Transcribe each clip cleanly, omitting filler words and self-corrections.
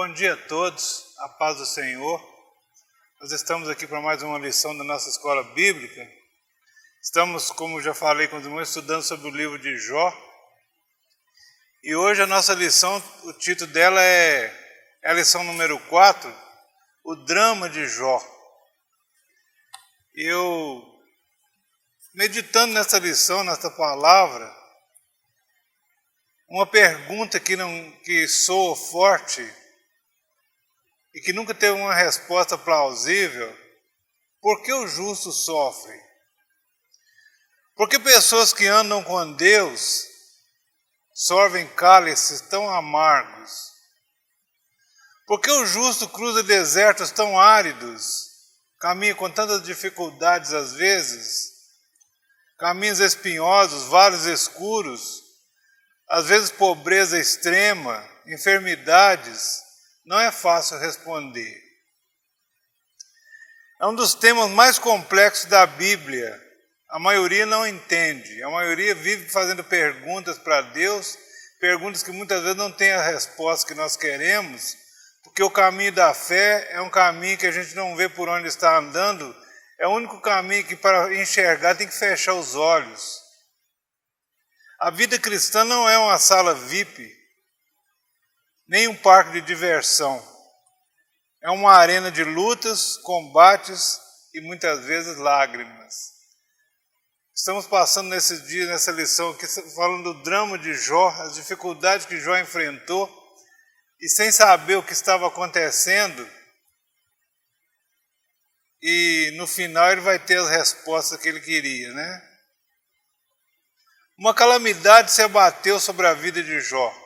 Bom dia a todos, a paz do Senhor. Nós estamos aqui para mais uma lição da nossa escola bíblica. Estamos, como já falei com os irmãos, estudando sobre o livro de Jó. E hoje a nossa lição, o título dela é a lição número 4, o drama de Jó. Eu, meditando nessa lição, nessa palavra, uma pergunta que soa forte e que nunca teve uma resposta plausível: por que o justo sofre? Por que pessoas que andam com Deus sorvem cálices tão amargos? Por que o justo cruza desertos tão áridos, caminha com tantas dificuldades às vezes, caminhos espinhosos, vales escuros, às vezes pobreza extrema, enfermidades? Não é fácil responder. É um dos temas mais complexos da Bíblia. A maioria não entende. A maioria vive fazendo perguntas para Deus, perguntas que muitas vezes não têm a resposta que nós queremos, porque o caminho da fé é um caminho que a gente não vê por onde está andando. É o único caminho que, para enxergar, tem que fechar os olhos. A vida cristã não é uma sala VIP, nem um parque de diversão. É uma arena de lutas, combates e muitas vezes lágrimas. Estamos passando nesses dias, nessa lição aqui, falando do drama de Jó, as dificuldades que Jó enfrentou, e sem saber o que estava acontecendo, e no final ele vai ter as respostas que ele queria, né? Uma calamidade se abateu sobre a vida de Jó.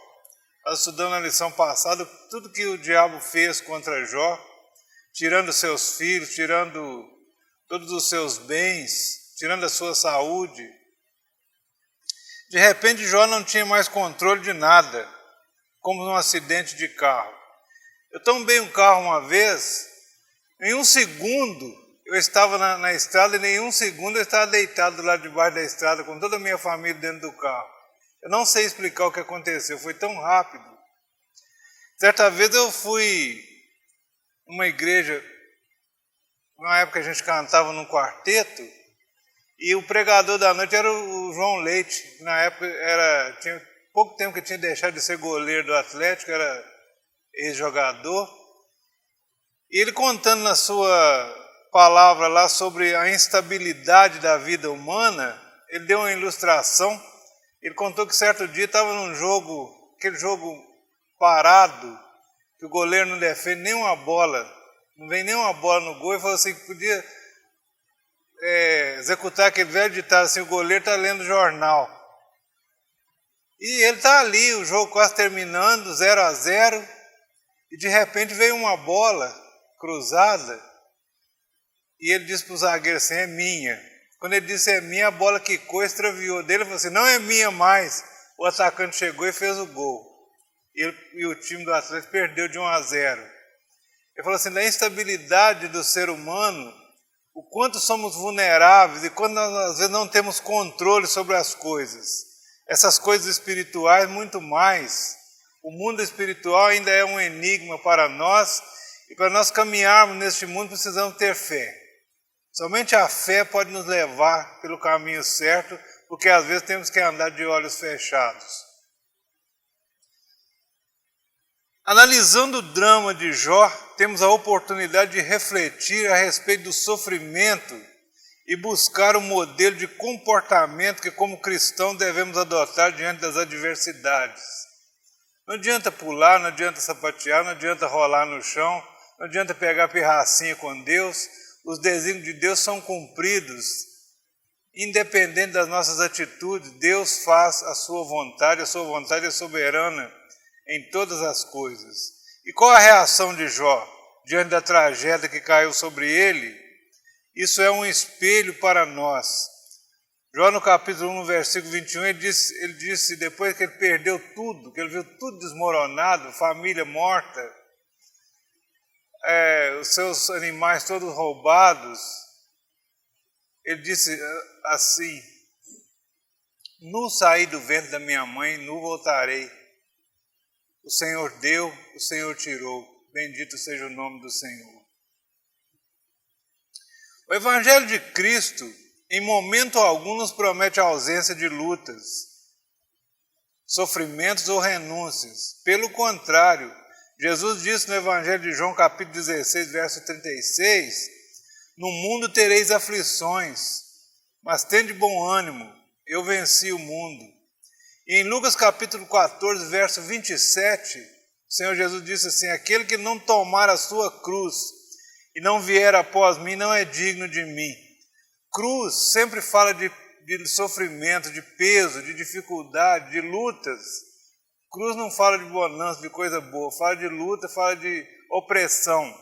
Nós estudamos na lição passada tudo que o diabo fez contra Jó, tirando seus filhos, tirando todos os seus bens, tirando a sua saúde. De repente Jó não tinha mais controle de nada, como num acidente de carro. Eu tombei um carro uma vez, em um segundo eu estava na estrada, e em um segundo eu estava deitado lá debaixo da estrada com toda a minha família dentro do carro. Eu não sei explicar o que aconteceu, foi tão rápido. Certa vez eu fui numa igreja, na época a gente cantava num quarteto, e o pregador da noite era o João Leite, que na época tinha pouco tempo que tinha deixado de ser goleiro do Atlético, era ex-jogador. E ele contando na sua palavra lá sobre a instabilidade da vida humana, ele deu uma ilustração. Ele contou que certo dia estava num jogo, aquele jogo parado, que o goleiro não defende nenhuma bola, não vem nenhuma bola no gol, e falou assim que podia executar aquele velho ditado assim: o goleiro está lendo jornal. E ele está ali, o jogo quase terminando, 0-0, e de repente veio uma bola cruzada, e ele disse para o zagueiro assim: é minha. Quando ele disse é minha, a bola quicou, extraviou dele, ele falou assim: não é minha mais. O atacante chegou e fez o gol. E o time do Atlético perdeu de 1-0. Ele falou assim: da instabilidade do ser humano, o quanto somos vulneráveis e quando nós, às vezes, não temos controle sobre as coisas. Essas coisas espirituais, muito mais. O mundo espiritual ainda é um enigma para nós, e para nós caminharmos neste mundo precisamos ter fé. Somente a fé pode nos levar pelo caminho certo, porque às vezes temos que andar de olhos fechados. Analisando o drama de Jó, temos a oportunidade de refletir a respeito do sofrimento e buscar um modelo de comportamento que, como cristão, devemos adotar diante das adversidades. Não adianta pular, não adianta sapatear, não adianta rolar no chão, não adianta pegar pirracinha com Deus. Os desígnios de Deus são cumpridos, independente das nossas atitudes. Deus faz a sua vontade é soberana em todas as coisas. E qual a reação de Jó diante da tragédia que caiu sobre ele? Isso é um espelho para nós. Jó, no capítulo 1, no versículo 21, ele disse, depois que ele perdeu tudo, que ele viu tudo desmoronado, família morta, os seus animais todos roubados, ele disse assim: nu saí do ventre da minha mãe, nu voltarei. O Senhor deu, o Senhor tirou. Bendito seja o nome do Senhor. O Evangelho de Cristo, em momento algum, nos promete a ausência de lutas, sofrimentos ou renúncias. Pelo contrário, Jesus disse no Evangelho de João, capítulo 16, verso 36, no mundo tereis aflições, mas tende bom ânimo, eu venci o mundo. E em Lucas capítulo 14, verso 27, o Senhor Jesus disse assim, aquele que não tomar a sua cruz e não vier após mim, não é digno de mim. Cruz sempre fala de sofrimento, de peso, de dificuldade, de lutas. Cruz não fala de bonança, de coisa boa, fala de luta, fala de opressão.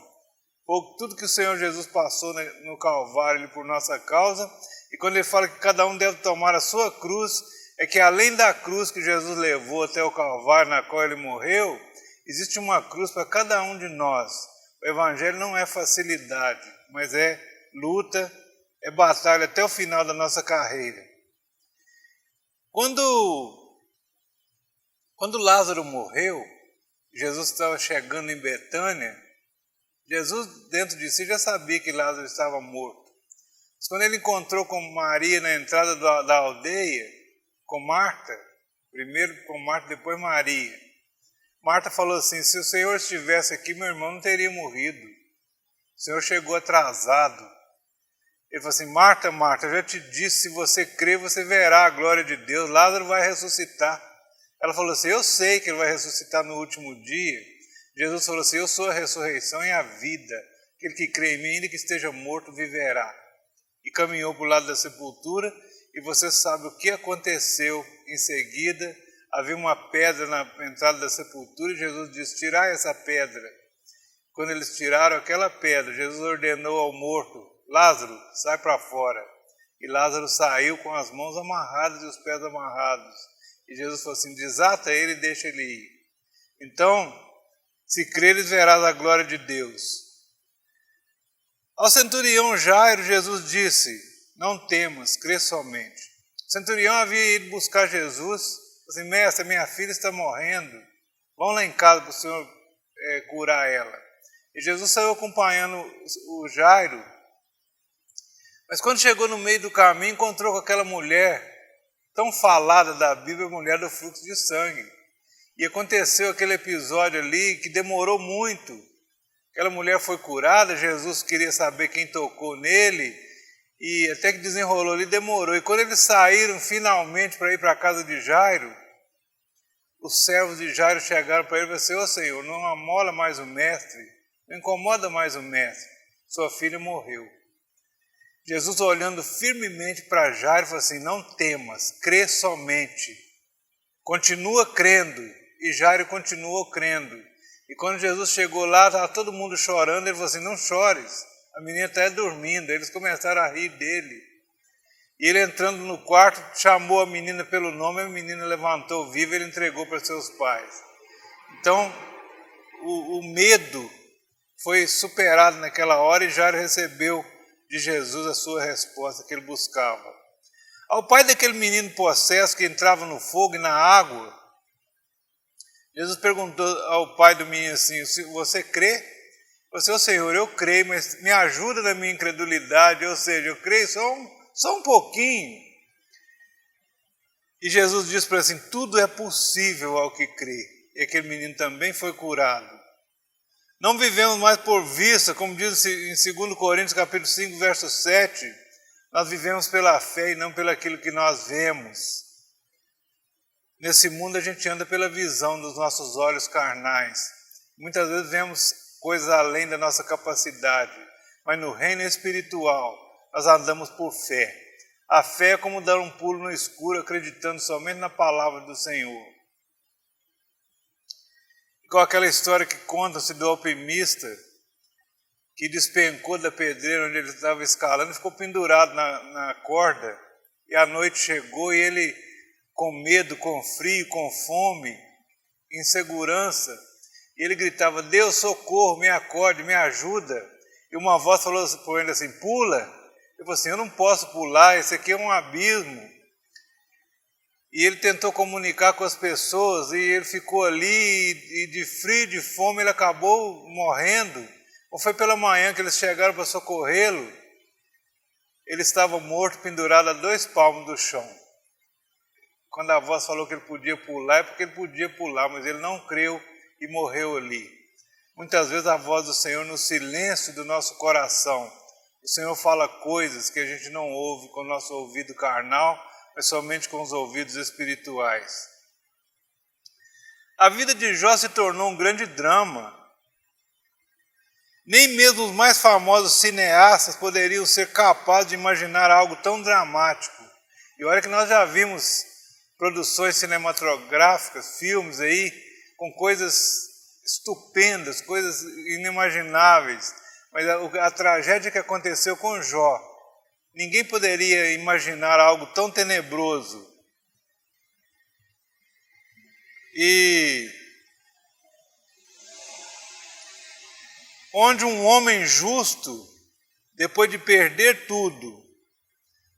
Tudo que o Senhor Jesus passou no Calvário por nossa causa, e quando ele fala que cada um deve tomar a sua cruz, é que além da cruz que Jesus levou até o Calvário, na qual ele morreu, existe uma cruz para cada um de nós. O Evangelho não é facilidade, mas é luta, é batalha até o final da nossa carreira. Quando Lázaro morreu, Jesus estava chegando em Betânia, Jesus dentro de si já sabia que Lázaro estava morto. Mas quando ele encontrou com Maria na entrada da aldeia, com Marta, primeiro com Marta, depois Maria, Marta falou assim, se o Senhor estivesse aqui, meu irmão não teria morrido. O Senhor chegou atrasado. Ele falou assim, Marta, Marta, eu já te disse, se você crer, você verá a glória de Deus, Lázaro vai ressuscitar. Ela falou assim, eu sei que ele vai ressuscitar no último dia. Jesus falou assim, eu sou a ressurreição e a vida. Aquele que crê em mim, ainda que esteja morto, viverá. E caminhou para o lado da sepultura, e você sabe o que aconteceu em seguida. Havia uma pedra na entrada da sepultura, e Jesus disse, tirai essa pedra. Quando eles tiraram aquela pedra, Jesus ordenou ao morto, Lázaro, sai para fora. E Lázaro saiu com as mãos amarradas e os pés amarrados. E Jesus falou assim, desata ele e deixa ele ir. Então, se creres, verás a glória de Deus. Ao centurião Jairo, Jesus disse, não temas, crê somente. O centurião havia ido buscar Jesus, assim, mestre, minha filha está morrendo, vão lá em casa para o Senhor curar ela. E Jesus saiu acompanhando o Jairo, mas quando chegou no meio do caminho, encontrou com aquela mulher, tão falada da Bíblia, a mulher do fluxo de sangue. E aconteceu aquele episódio ali que demorou muito. Aquela mulher foi curada, Jesus queria saber quem tocou nele, e até que desenrolou ali, demorou. E quando eles saíram finalmente para ir para a casa de Jairo, os servos de Jairo chegaram para ele e falaram assim, ô Senhor, não amola mais o mestre, não incomoda mais o mestre, sua filha morreu. Jesus, olhando firmemente para Jairo, falou assim, não temas, crê somente. Continua crendo. E Jairo continuou crendo. E quando Jesus chegou lá, estava todo mundo chorando, ele falou assim, não chores, a menina está dormindo. Eles começaram a rir dele. E ele entrando no quarto, chamou a menina pelo nome, a menina levantou viva e ele entregou para seus pais. Então, o medo foi superado naquela hora e Jairo recebeu de Jesus a sua resposta que ele buscava. Ao pai daquele menino possesso que entrava no fogo e na água, Jesus perguntou ao pai do menino assim, você crê? Você, ô Senhor, eu creio, mas me ajuda na minha incredulidade, ou seja, eu creio só um pouquinho. E Jesus disse para ele assim, tudo é possível ao que crê. E aquele menino também foi curado. Não vivemos mais por vista, como diz em 2 Coríntios capítulo 5, verso 7, nós vivemos pela fé e não pelo aquilo que nós vemos. Nesse mundo a gente anda pela visão dos nossos olhos carnais. Muitas vezes vemos coisas além da nossa capacidade, mas no reino espiritual nós andamos por fé. A fé é como dar um pulo no escuro, acreditando somente na palavra do Senhor. Igual aquela história que conta-se do alpimista que despencou da pedreira onde ele estava escalando e ficou pendurado na corda. E a noite chegou e ele, com medo, com frio, com fome, insegurança, e ele gritava, Deus, socorro, me acorde, me ajuda. E uma voz falou por ele assim, pula. Ele falou assim, eu não posso pular, esse aqui é um abismo. e ele tentou comunicar com as pessoas, e ele ficou ali, e de frio, de fome, ele acabou morrendo. Ou foi pela manhã que eles chegaram para socorrê-lo, ele estava morto, pendurado a 2 palmos do chão. Quando a voz falou que ele podia pular, é porque ele podia pular, mas ele não creu e morreu ali. Muitas vezes a voz do Senhor no silêncio do nosso coração. O Senhor fala coisas que a gente não ouve com o nosso ouvido carnal, mas somente com os ouvidos espirituais. A vida de Jó se tornou um grande drama. Nem mesmo os mais famosos cineastas poderiam ser capazes de imaginar algo tão dramático. E olha que nós já vimos produções cinematográficas, filmes aí, com coisas estupendas, coisas inimagináveis. Mas a tragédia que aconteceu com Jó, ninguém poderia imaginar algo tão tenebroso. E onde um homem justo, depois de perder tudo,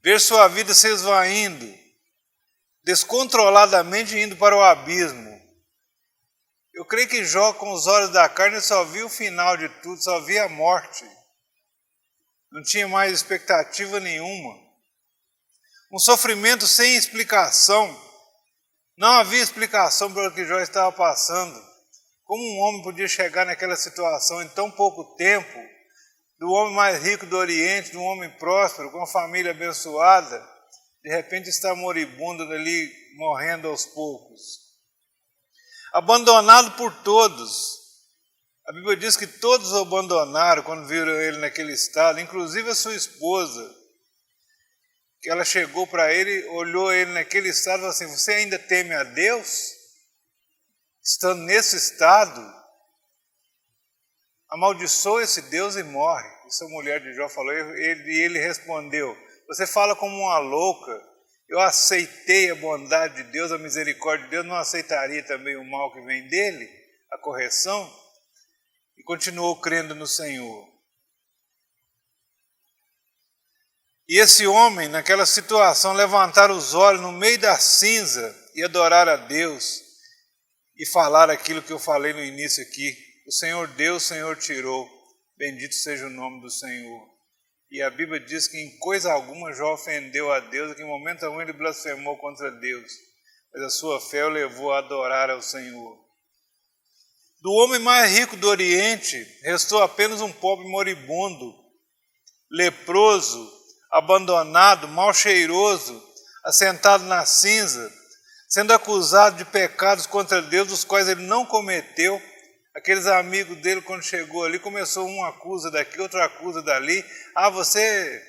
ver sua vida se esvaindo, descontroladamente indo para o abismo. Eu creio que Jó, com os olhos da carne, só via o final de tudo, só via a morte. Não tinha mais expectativa nenhuma. Um sofrimento sem explicação. Não havia explicação pelo que Jó estava passando. Como um homem podia chegar naquela situação em tão pouco tempo, do homem mais rico do Oriente, de um homem próspero, com uma família abençoada, de repente está moribundo ali, morrendo aos poucos. Abandonado por todos. A Bíblia diz que todos o abandonaram quando viram ele naquele estado, inclusive a sua esposa, que ela chegou para ele, olhou ele naquele estado e falou assim: você ainda teme a Deus? Estando nesse estado, amaldiçoa esse Deus e morre. Isso a mulher de Jó falou, e ele respondeu: você fala como uma louca. Eu aceitei a bondade de Deus, a misericórdia de Deus, não aceitaria também o mal que vem dele, a correção? E continuou crendo no Senhor. E esse homem, naquela situação, levantar os olhos no meio da cinza e adorar a Deus e falar aquilo que eu falei no início aqui: o Senhor deu, o Senhor tirou, bendito seja o nome do Senhor. E a Bíblia diz que em coisa alguma Jó ofendeu a Deus, que em momento algum ele blasfemou contra Deus, mas a sua fé o levou a adorar ao Senhor. Do homem mais rico do Oriente, restou apenas um pobre moribundo, leproso, abandonado, mal cheiroso, assentado na cinza, sendo acusado de pecados contra Deus, dos quais ele não cometeu. Aqueles amigos dele, quando chegou ali, começou um acusa daqui, outro acusa dali. Ah, você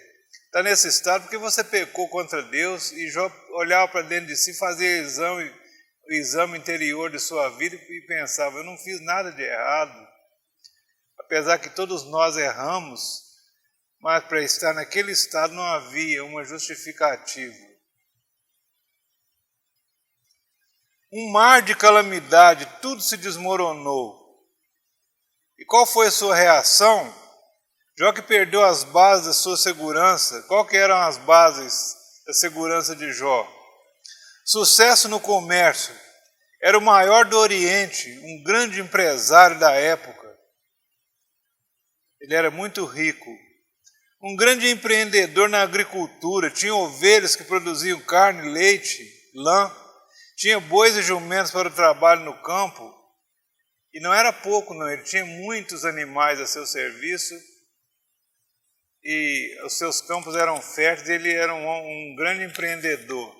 está nesse estado porque você pecou contra Deus. E Jó olhava para dentro de si, fazia o exame interior de sua vida e pensava: eu não fiz nada de errado. Apesar que todos nós erramos, mas para estar naquele estado não havia uma justificativa. Um mar de calamidade, tudo se desmoronou. E qual foi a sua reação? Jó, que perdeu as bases da sua segurança. Qual que eram as bases da segurança de Jó? Sucesso no comércio. Era o maior do Oriente, um grande empresário da época. Ele era muito rico. Um grande empreendedor na agricultura. Tinha ovelhas que produziam carne, leite, lã. Tinha bois e jumentos para o trabalho no campo. E não era pouco, não. Ele tinha muitos animais a seu serviço. E os seus campos eram férteis. Ele era um grande empreendedor.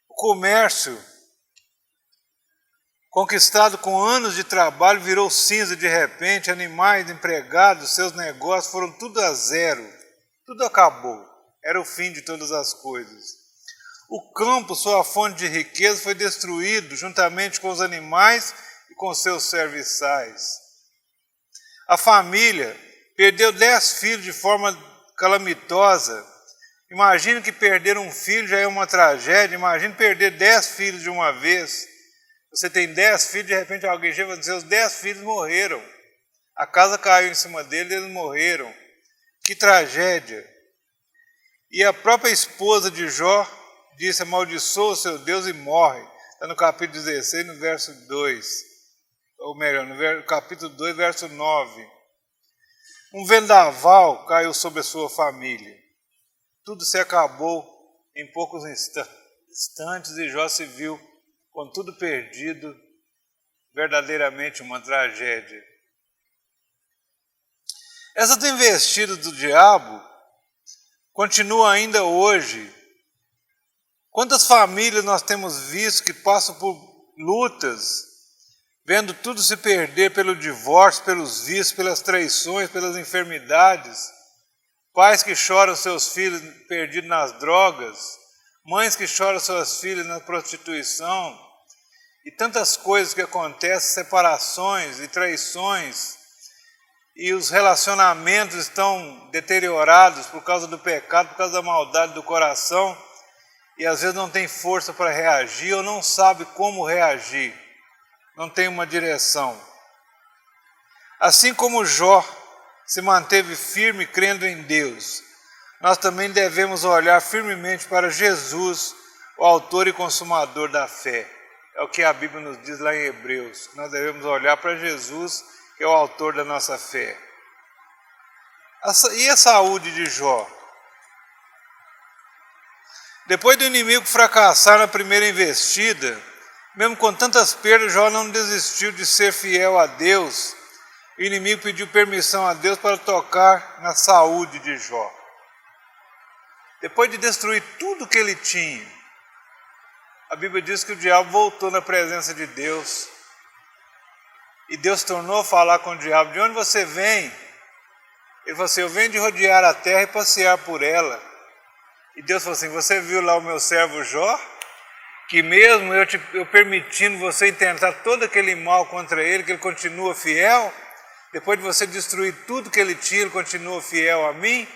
O comércio, conquistado com anos de trabalho, virou cinza de repente. Animais, empregados, seus negócios foram tudo a zero. Tudo acabou. Era o fim de todas as coisas. O campo, sua fonte de riqueza, foi destruído juntamente com os animais e com seus serviçais. A família perdeu 10 filhos de forma calamitosa. Imagine que perder um filho já é uma tragédia. Imagine perder 10 filhos de uma vez. Você tem 10 filhos, de repente alguém chega e diz: seus 10 filhos morreram. A casa caiu em cima deles e eles morreram. Que tragédia! E a própria esposa de Jó disse: amaldiçoa o seu Deus e morre. Está no capítulo 16, no verso 2. Ou melhor, no capítulo 2, verso 9. Um vendaval caiu sobre a sua família. Tudo se acabou em poucos instantes e Jó se viu com tudo perdido, verdadeiramente uma tragédia. Essas investidas do diabo continuam ainda hoje. Quantas famílias nós temos visto que passam por lutas, vendo tudo se perder pelo divórcio, pelos vícios, pelas traições, pelas enfermidades, pais que choram seus filhos perdidos nas drogas, mães que choram suas filhas na prostituição, e tantas coisas que acontecem, separações e traições, e os relacionamentos estão deteriorados por causa do pecado, por causa da maldade do coração, e às vezes não tem força para reagir ou não sabe como reagir, não tem uma direção. Assim como Jó se manteve firme crendo em Deus, nós também devemos olhar firmemente para Jesus, o autor e consumador da fé. É o que a Bíblia nos diz lá em Hebreus. Nós devemos olhar para Jesus, que é o autor da nossa fé. E a saúde de Jó? Depois do inimigo fracassar na primeira investida, mesmo com tantas perdas, Jó não desistiu de ser fiel a Deus. O inimigo pediu permissão a Deus para tocar na saúde de Jó. Depois de destruir tudo que ele tinha, a Bíblia diz que o diabo voltou na presença de Deus. E Deus tornou a falar com o diabo: de onde você vem? Ele falou assim: eu venho de rodear a terra e passear por ela. E Deus falou assim: você viu lá o meu servo Jó? Que mesmo eu permitindo você intentar todo aquele mal contra ele, que ele continua fiel? Depois de você destruir tudo que ele tinha, ele continua fiel a mim?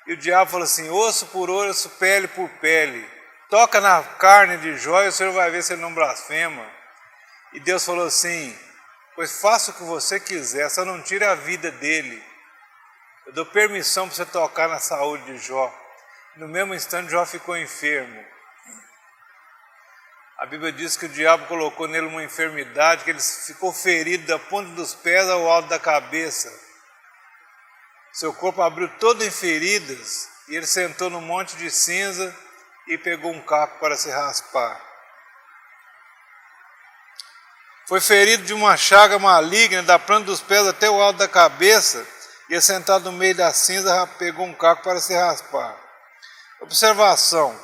E o diabo falou assim: osso por osso, pele por pele. Toca na carne de Jó e o Senhor vai ver se ele não blasfema. E Deus falou assim: pois faça o que você quiser, só não tire a vida dele. Eu dou permissão para você tocar na saúde de Jó. No mesmo instante, Jó ficou enfermo. A Bíblia diz que o diabo colocou nele uma enfermidade, que ele ficou ferido da ponta dos pés ao alto da cabeça. Seu corpo abriu todo em feridas e ele sentou num monte de cinza e pegou um caco para se raspar. Foi ferido de uma chaga maligna, da planta dos pés até o alto da cabeça, e sentado no meio da cinza, pegou um caco para se raspar. Observação: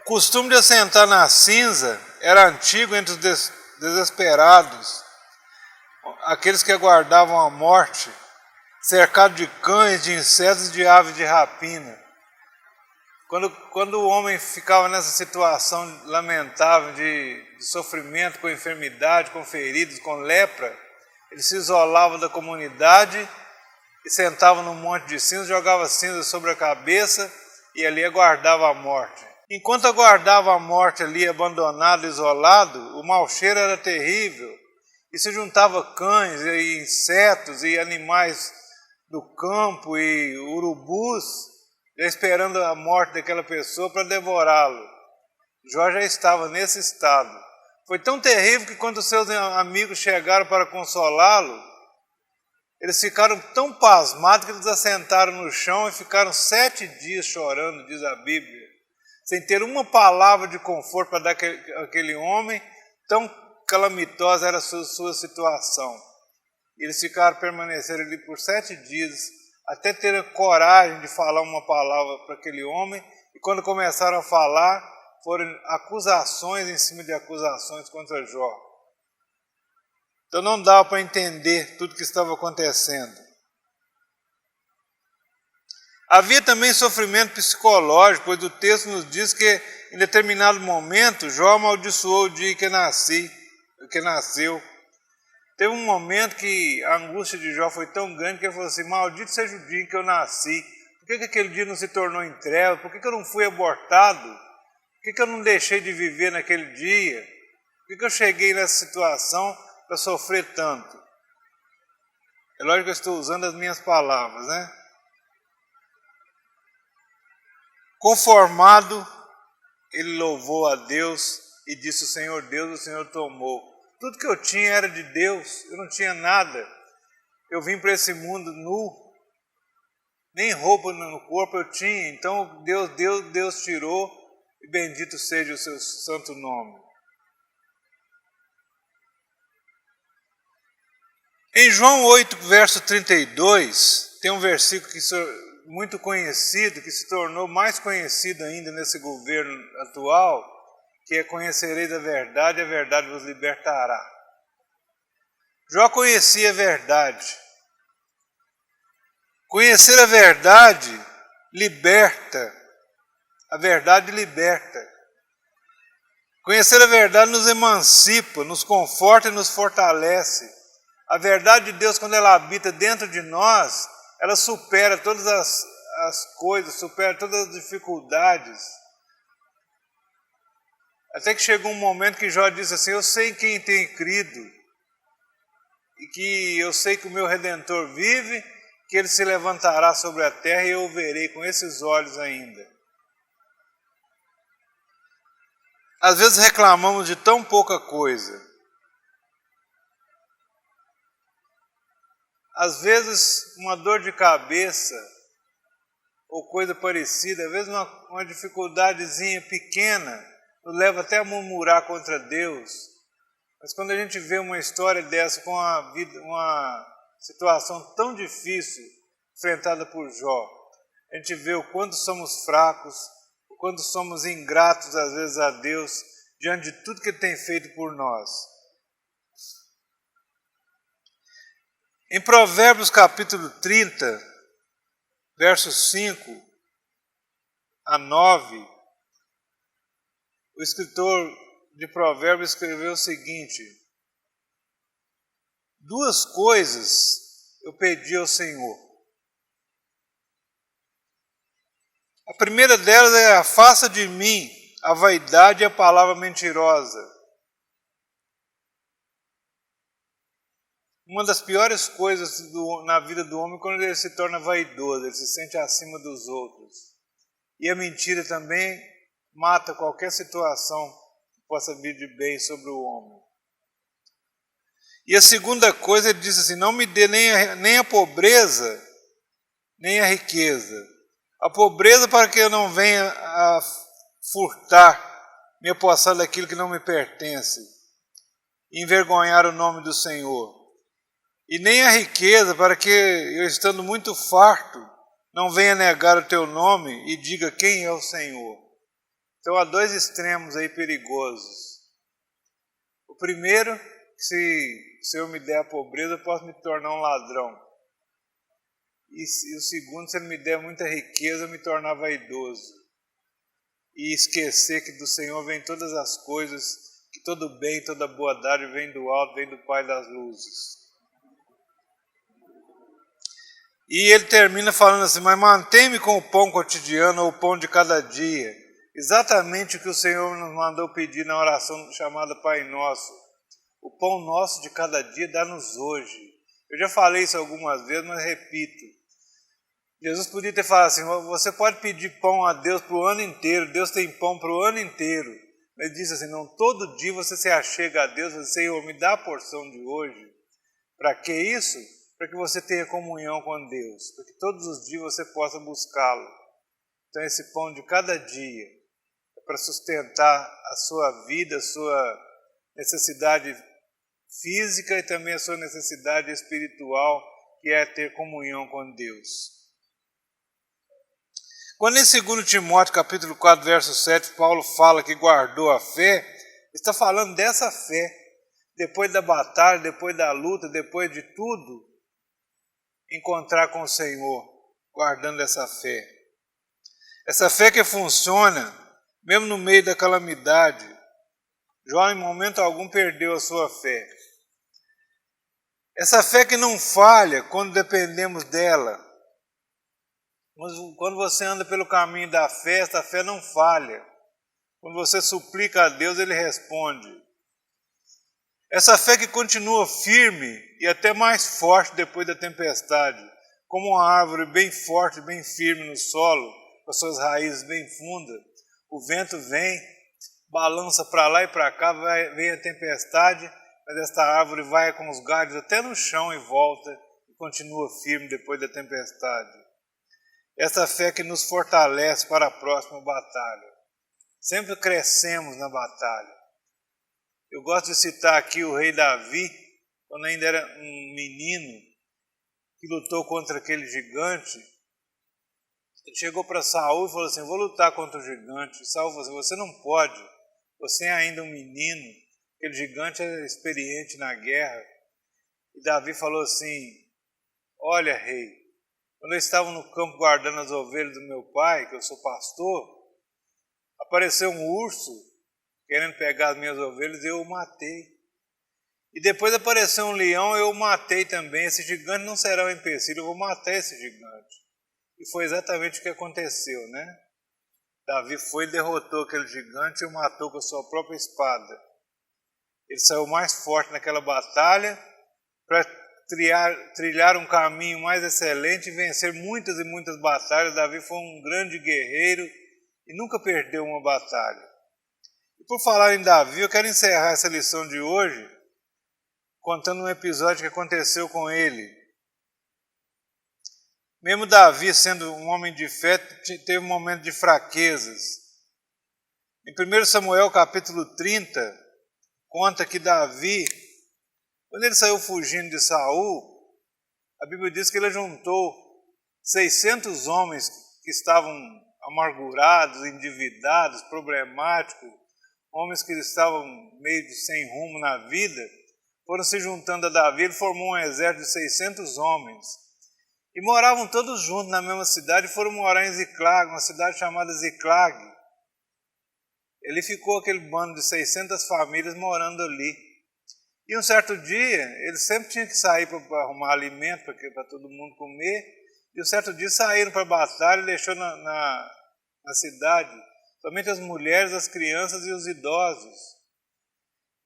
o costume de assentar na cinza era antigo entre os desesperados, aqueles que aguardavam a morte, cercado de cães, de insetos e de aves de rapina. Quando o homem ficava nessa situação lamentável de sofrimento, com enfermidade, com feridos, com lepra, ele se isolava da comunidade e sentava num monte de cinza, jogava cinza sobre a cabeça e ali aguardava a morte. Enquanto aguardava a morte ali, abandonado, isolado, o mau cheiro era terrível e se juntava cães e insetos e animais do campo e urubus, já esperando a morte daquela pessoa para devorá-lo. Jó já estava nesse estado. Foi tão terrível que quando seus amigos chegaram para consolá-lo, eles ficaram tão pasmados que eles assentaram no chão e ficaram 7 dias chorando, diz a Bíblia, sem ter uma palavra de conforto para dar àquele homem, tão calamitosa era a sua situação. Eles permaneceram ali por 7 dias, até terem coragem de falar uma palavra para aquele homem, e quando começaram a falar, foram acusações em cima de acusações contra Jó. Então não dava para entender tudo o que estava acontecendo. Havia também sofrimento psicológico, pois o texto nos diz que em determinado momento Jó amaldiçoou o dia que nasceu. Teve um momento que a angústia de Jó foi tão grande que ele falou assim: maldito seja o dia em que eu nasci. Por que aquele dia não se tornou em trevas? Por que eu não fui abortado? Por que eu não deixei de viver naquele dia? Por que eu cheguei nessa situação para sofrer tanto? É lógico que eu estou usando as minhas palavras, né? Conformado, ele louvou a Deus e disse: o Senhor Deus, o Senhor tomou. Tudo que eu tinha era de Deus, eu não tinha nada. Eu vim para esse mundo nu, nem roupa no corpo eu tinha. Então Deus tirou, e bendito seja o seu santo nome. Em João 8, verso 32, tem um versículo que muito conhecido, que se tornou mais conhecido ainda nesse governo atual, que é: conhecereis a verdade vos libertará. Jó conhecia a verdade. Conhecer a verdade liberta. A verdade liberta. Conhecer a verdade nos emancipa, nos conforta e nos fortalece. A verdade de Deus, quando ela habita dentro de nós, ela supera todas as coisas, supera todas as dificuldades. Até que chegou um momento que Jó disse assim: eu sei em quem tenho crido, e que eu sei que o meu Redentor vive, que ele se levantará sobre a terra e eu o verei com esses olhos ainda. Às vezes reclamamos de tão pouca coisa. Às vezes uma dor de cabeça ou coisa parecida, às vezes uma dificuldadezinha pequena nos leva até a murmurar contra Deus. Mas quando a gente vê uma história dessa com uma situação tão difícil enfrentada por Jó, a gente vê o quanto somos fracos, o quanto somos ingratos às vezes a Deus diante de tudo que Ele tem feito por nós. Em Provérbios capítulo 30, versos 5 a 9, o escritor de Provérbios escreveu o seguinte: duas coisas eu pedi ao Senhor. A primeira delas é: afasta de mim a vaidade e a palavra mentirosa. Uma das piores coisas na vida do homem é quando ele se torna vaidoso, ele se sente acima dos outros. E a mentira também mata qualquer situação que possa vir de bem sobre o homem. E a segunda coisa, ele diz assim: não me dê nem a pobreza, nem a riqueza. A pobreza para que eu não venha a furtar, me apossar daquilo que não me pertence, envergonhar o nome do Senhor. E nem a riqueza para que eu, estando muito farto, não venha negar o teu nome e diga quem é o Senhor. Então há dois extremos aí perigosos. O primeiro, se eu me der a pobreza, eu posso me tornar um ladrão. E o segundo, se ele me der muita riqueza, eu me tornar vaidoso. E esquecer que do Senhor vem todas as coisas, que todo bem, toda boa dádiva vem do alto, vem do Pai das luzes. E ele termina falando assim: mas mantém-me com o pão cotidiano, ou o pão de cada dia. Exatamente o que o Senhor nos mandou pedir na oração chamada Pai Nosso. O pão nosso de cada dia dá-nos hoje. Eu já falei isso algumas vezes, mas repito. Jesus podia ter falado assim: você pode pedir pão a Deus para o ano inteiro, Deus tem pão para o ano inteiro. Ele disse assim: não, todo dia você se achega a Deus e diz: Senhor, me dá a porção de hoje. Para que isso? Para que você tenha comunhão com Deus, para que todos os dias você possa buscá-lo. Então esse pão de cada dia é para sustentar a sua vida, a sua necessidade física e também a sua necessidade espiritual, que é ter comunhão com Deus. Quando em 2 Timóteo capítulo 4, verso 7, Paulo fala que guardou a fé, está falando dessa fé. Depois da batalha, depois da luta, depois de tudo, encontrar com o Senhor, guardando essa fé. Essa fé que funciona, mesmo no meio da calamidade. Jó em momento algum perdeu a sua fé. Essa fé que não falha quando dependemos dela. Quando você anda pelo caminho da fé, essa fé não falha. Quando você suplica a Deus, Ele responde. Essa fé que continua firme e até mais forte depois da tempestade, como uma árvore bem forte, bem firme no solo, com as suas raízes bem fundas. O vento vem, balança para lá e para cá, vem a tempestade, mas esta árvore vai com os galhos até no chão e volta e continua firme depois da tempestade. Essa fé que nos fortalece para a próxima batalha. Sempre crescemos na batalha. Eu gosto de citar aqui o rei Davi, quando ainda era um menino, que lutou contra aquele gigante. Ele chegou para Saul e falou assim: vou lutar contra o gigante. E Saul falou assim: você não pode, você é ainda um menino, aquele gigante é experiente na guerra. E Davi falou assim: olha, rei, quando eu estava no campo guardando as ovelhas do meu pai, que eu sou pastor, apareceu um urso querendo pegar as minhas ovelhas e eu o matei. E depois apareceu um leão, eu o matei também. Esse gigante não será um empecilho, eu vou matar esse gigante. E foi exatamente o que aconteceu, né? Davi foi e derrotou aquele gigante e o matou com a sua própria espada. Ele saiu mais forte naquela batalha para trilhar um caminho mais excelente e vencer muitas e muitas batalhas. Davi foi um grande guerreiro e nunca perdeu uma batalha. E por falar em Davi, eu quero encerrar essa lição de hoje contando um episódio que aconteceu com ele. Mesmo Davi sendo um homem de fé, teve um momento de fraquezas. Em 1 Samuel capítulo 30, conta que Davi, quando ele saiu fugindo de Saul, a Bíblia diz que ele juntou 600 homens que estavam amargurados, endividados, problemáticos, homens que estavam meio sem rumo na vida, foram se juntando a Davi. Ele formou um exército de 600 homens. E moravam todos juntos na mesma cidade e foram morar em Ziclag, uma cidade chamada Ziclag. Ele ficou aquele bando de 600 famílias morando ali. E um certo dia, ele sempre tinha que sair para arrumar alimento para todo mundo comer. E um certo dia saíram para a batalha e deixou na cidade somente as mulheres, as crianças e os idosos.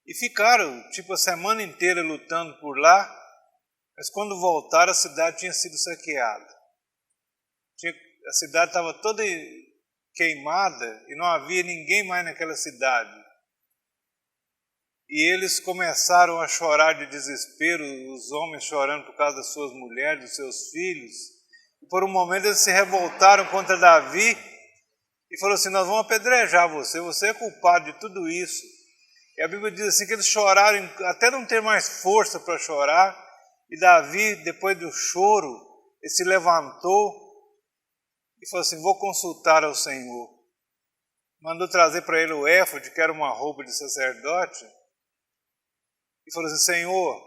E ficaram tipo a semana inteira lutando por lá. Mas quando voltaram, a cidade tinha sido saqueada. A cidade estava toda queimada e não havia ninguém mais naquela cidade. E eles começaram a chorar de desespero, os homens chorando por causa das suas mulheres, dos seus filhos. E por um momento eles se revoltaram contra Davi e falaram assim: nós vamos apedrejar você, você é culpado de tudo isso. E a Bíblia diz assim que eles choraram até não ter mais força para chorar. E Davi, depois do choro, ele se levantou e falou assim: vou consultar ao Senhor. Mandou trazer para ele o éfode, que era uma roupa de sacerdote, e falou assim: Senhor,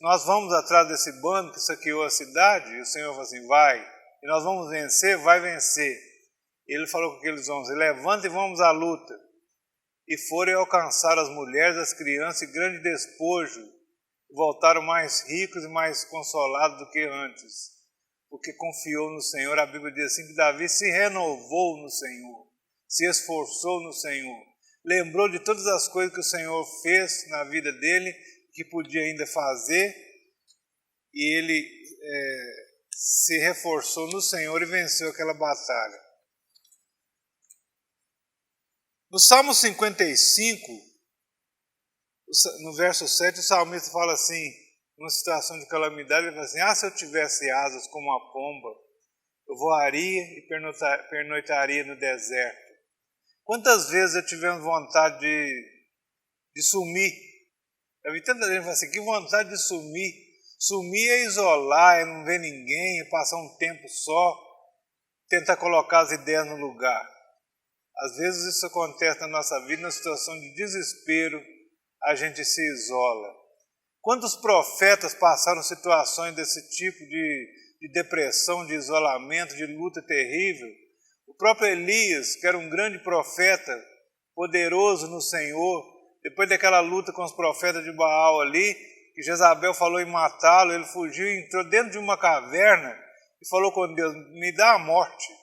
nós vamos atrás desse bando que saqueou a cidade? E o Senhor falou assim: vai. E nós vamos vencer? Vai vencer. E ele falou com aqueles homens: levanta e vamos à luta. E foram e alcançaram as mulheres, as crianças e grande despojo. Voltaram mais ricos e mais consolados do que antes, porque confiou no Senhor. A Bíblia diz assim que Davi se renovou no Senhor, se esforçou no Senhor, lembrou de todas as coisas que o Senhor fez na vida dele, que podia ainda fazer, e ele se reforçou no Senhor e venceu aquela batalha. No Salmo 55, no verso 7, o salmista fala assim, numa situação de calamidade, ele fala assim: se eu tivesse asas como a pomba, eu voaria e pernoitaria no deserto. Quantas vezes eu tivemos vontade de sumir? Eu vi tanta gente que fala assim: que vontade de sumir. Sumir é isolar, é não ver ninguém, é passar um tempo só, tentar colocar as ideias no lugar. Às vezes isso acontece na nossa vida, numa situação de desespero, a gente se isola. Quantos profetas passaram situações desse tipo de depressão, de isolamento, de luta terrível? O próprio Elias, que era um grande profeta, poderoso no Senhor, depois daquela luta com os profetas de Baal ali, que Jezabel falou em matá-lo, ele fugiu e entrou dentro de uma caverna e falou com Deus: me dá a morte.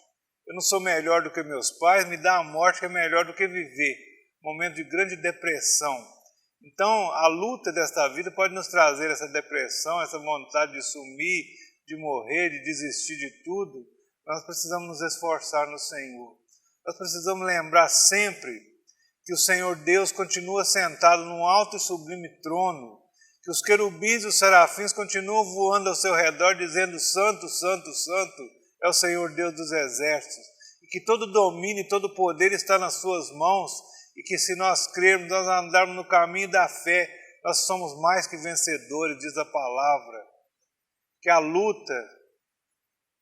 Eu não sou melhor do que meus pais, me dá a morte que é melhor do que viver. Momento de grande depressão. Então, a luta desta vida pode nos trazer essa depressão, essa vontade de sumir, de morrer, de desistir de tudo. Nós precisamos nos esforçar no Senhor. Nós precisamos lembrar sempre que o Senhor Deus continua sentado num alto e sublime trono, que os querubins e os serafins continuam voando ao seu redor, dizendo: Santo, Santo, Santo é o Senhor Deus dos exércitos, e que todo domínio e todo poder está nas suas mãos, e que se nós crermos, nós andarmos no caminho da fé, nós somos mais que vencedores, diz a palavra. Que a luta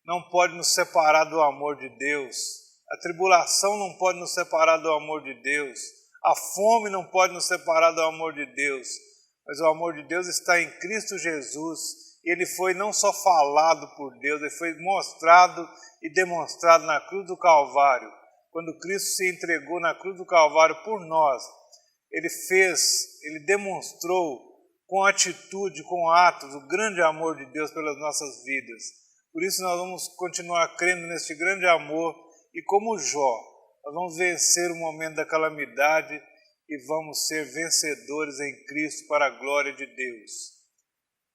não pode nos separar do amor de Deus, a tribulação não pode nos separar do amor de Deus, a fome não pode nos separar do amor de Deus, mas o amor de Deus está em Cristo Jesus, e ele foi não só falado por Deus, ele foi mostrado e demonstrado na cruz do Calvário. Quando Cristo se entregou na cruz do Calvário por nós, ele demonstrou com atitude, com atos, o grande amor de Deus pelas nossas vidas. Por isso nós vamos continuar crendo neste grande amor, e como Jó, nós vamos vencer o momento da calamidade e vamos ser vencedores em Cristo para a glória de Deus.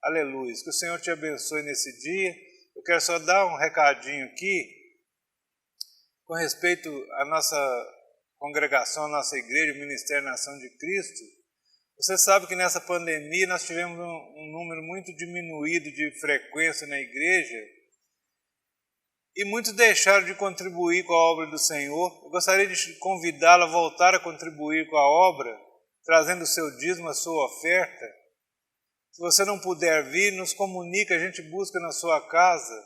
Aleluia. Que o Senhor te abençoe nesse dia. Eu quero só dar um recadinho aqui com respeito à nossa congregação, à nossa igreja, o Ministério Nação de Cristo. Você sabe que nessa pandemia nós tivemos um número muito diminuído de frequência na igreja e muitos deixaram de contribuir com a obra do Senhor. Eu gostaria de convidá-lo a voltar a contribuir com a obra, trazendo o seu dízimo, a sua oferta. Se você não puder vir, nos comunica, a gente busca na sua casa.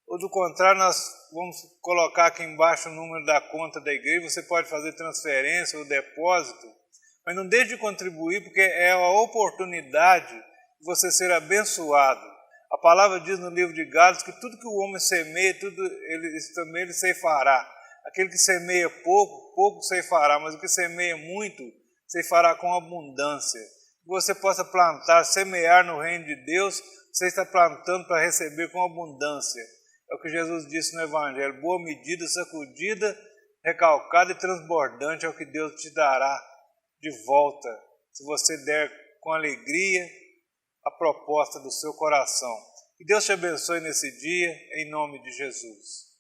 Ou do contrário, nós vamos colocar aqui embaixo o número da conta da igreja, você pode fazer transferência ou depósito, mas não deixe de contribuir, porque é a oportunidade de você ser abençoado. A palavra diz no livro de Gálatas que tudo que o homem semeia, ele ceifará. Aquele que semeia pouco, pouco ceifará, mas o que semeia muito, ceifará com abundância. Que você possa plantar, semear no reino de Deus, você está plantando para receber com abundância. É o que Jesus disse no Evangelho: boa medida, sacudida, recalcada e transbordante é o que Deus te dará de volta, se você der com alegria a proposta do seu coração. Que Deus te abençoe nesse dia, em nome de Jesus.